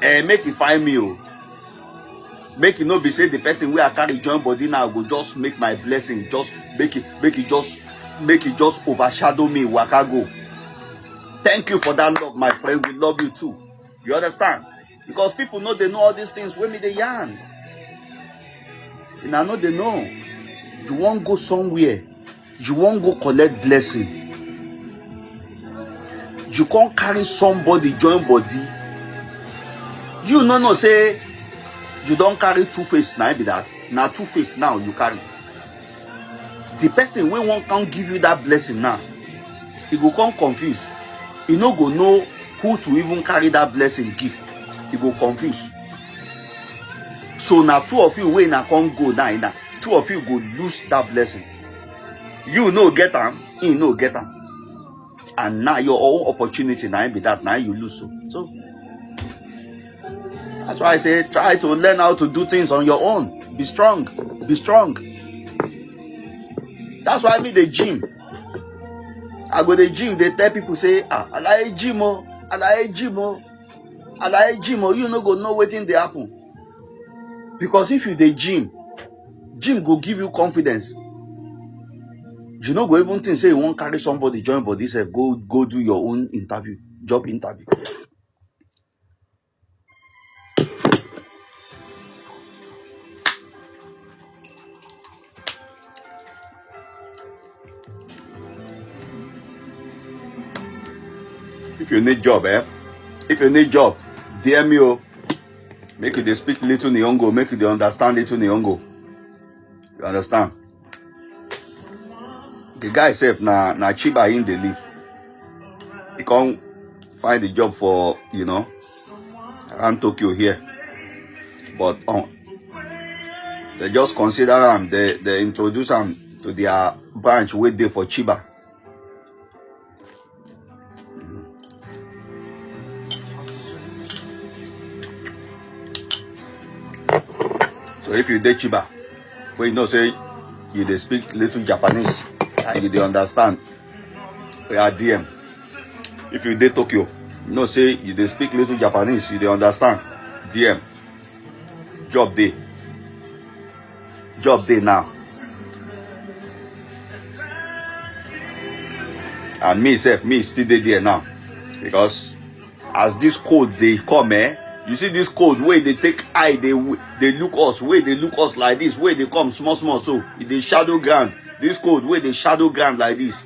make it find me. Oh. Make it not be say the person where I carry join body now go just make my blessing, just make it just overshadow me. Waka go. Thank you for that love, my friend. We love you too. You understand? Because people know they know all these things when me they yarn. And I know they know. You won't go somewhere. You won't go collect blessing. You can't carry somebody join body. You no say you don't carry two-face now be that. Now two-face now you carry. The person when one can't give you that blessing now, he go come confused. He no go know who to even carry that blessing give. He go confused. So now two of you when I can't go now, two of you go lose that blessing. You no get them, he no get them. And now your own opportunity now be that now you lose. So that's why I say try to learn how to do things on your own. Be strong. Be strong. That's why I mean the gym. I go to the gym, they tell people say, I like gym, I like gym, I like gym, you no go know wetin dey happen. Because if you the gym go give you confidence. You no go even think say you won't carry somebody join body self, go do your own interview, job interview. If you need job, if you need job, DM me. Make you they speak little Nyongo, make you they understand little Nyongo. You understand? The guy said na Chiba in the live. He can't find a job for, around Tokyo here. But they just consider him, they introduce him to their branch way there for Chiba. So if you dey Chiba, where you know say you dey speak little Japanese and you dey understand, we are DM. If you dey Tokyo, you know say you dey speak little Japanese, you dey understand, DM. Job day. Job day now. And me still dey there now. Because as this code they come, you see this code where they take eye, they look us, where they look us like this, where they come small, so they shadow ground. This code where they shadow ground like this.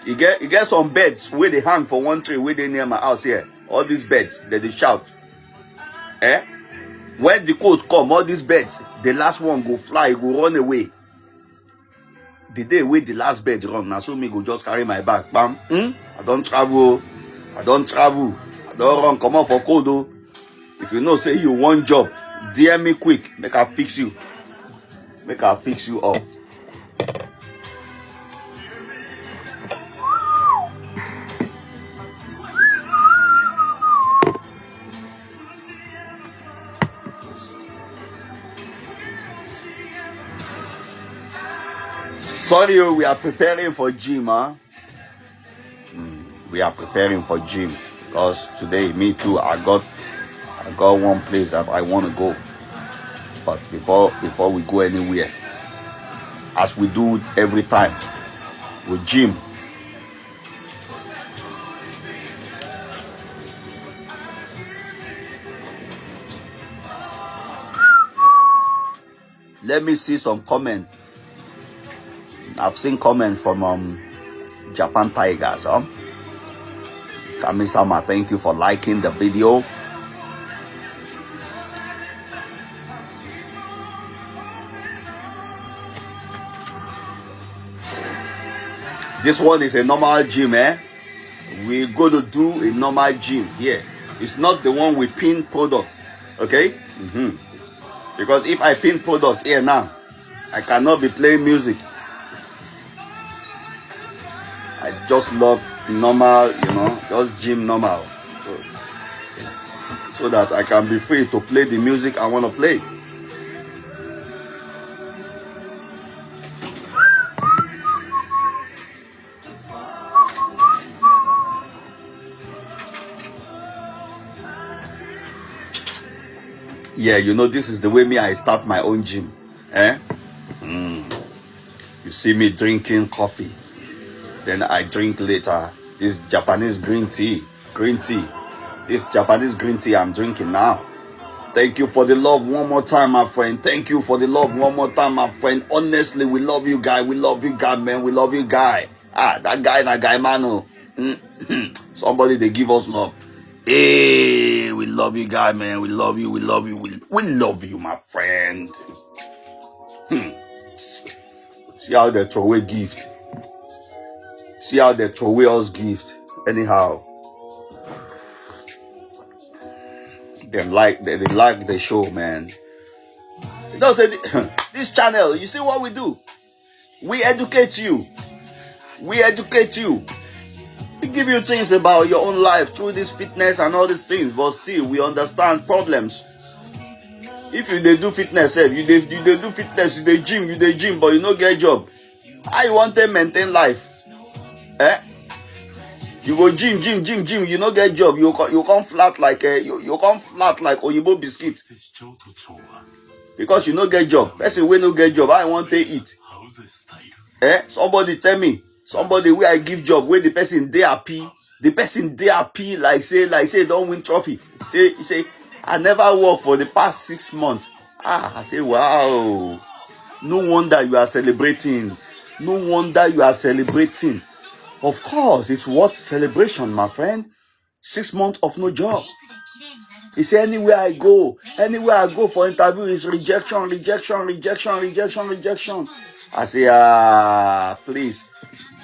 You get some beds where they hang for one tree where they near my house here. All these beds that they shout. When the code come, all these beds, the last one go fly, go run away. The day where the last bed run, now so me go just carry my bag. Bam. I don't travel. I don't run, come out for code though. If you know say you want job, DM me quick. Make I fix you. Make I fix you up. Sorry, we are preparing for gym, We are preparing for gym because today, me too, I got one place that I want to go. But before we go anywhere, as we do every time with gym, let me see some comment. I've seen comment from Japan Tigers. Kami-sama, thank you for liking the video. This one is a normal gym, We're going to do a normal gym here. It's not the one with pin product, okay? Because if I pin product here now, I cannot be playing music. I just love normal, just gym normal. So that I can be free to play the music I want to play. Yeah, you know, this is the way I start my own gym. Eh? You see me drinking coffee. Then I drink later. This Japanese green tea. This Japanese green tea I'm drinking now. Thank you for the love one more time, my friend. Thank you for the love one more time, my friend. Honestly, we love you, guy. We love you, guy, man. We love you, guy. That guy, man. Somebody, they give us love. Hey, we love you, guy, man. We love you. We love you, my friend. See how they throw away gift. See how they throw away us gift. Anyhow. They like the show, man. You know, say this channel, you see what we do? We educate you. We give you things about your own life through this fitness and all these things, but still we understand problems. If you they do fitness, you do fitness, you they gym, but you no get job. How you want to maintain life? You go gym, you no get job. You come flat like you come flat like Oyibo biscuit. Because you no get job. Person we no get job, I want to eat. Somebody tell me, somebody where I give job, where the person they happy, like say don't win trophy. Say I never work for the past 6 months. I say wow. No wonder you are celebrating. Of course, it's worth celebration, my friend. 6 months of no job. He said, anywhere I go for interview is rejection. I say, please,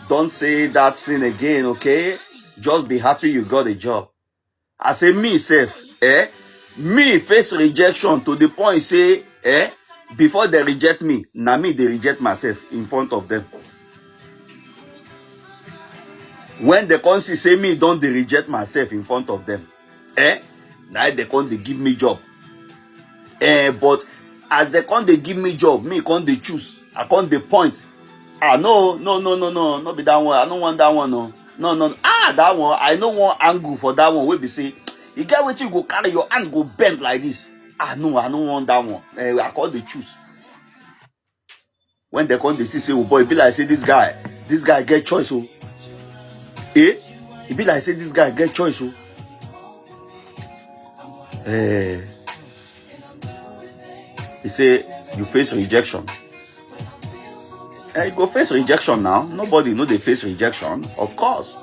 don't say that thing again, okay? Just be happy you got a job. I say, me face rejection to the point, say, before they reject me, now me, they reject myself in front of them. When they come see say me, don't they reject myself in front of them. Now they come they give me job. But as they come they give me job, me come they choose. I come they point. No, not be that one. I don't want that one, no. That one, I know one angle for that one. Where be say, you get what you go carry your hand go bend like this. No, I don't want that one. I come they choose. When they come they see say, oh boy, be like say this guy get choice, oh. It be like say this guy get choice, oh. He say you face rejection. You go face rejection now. Nobody know they face rejection, of course.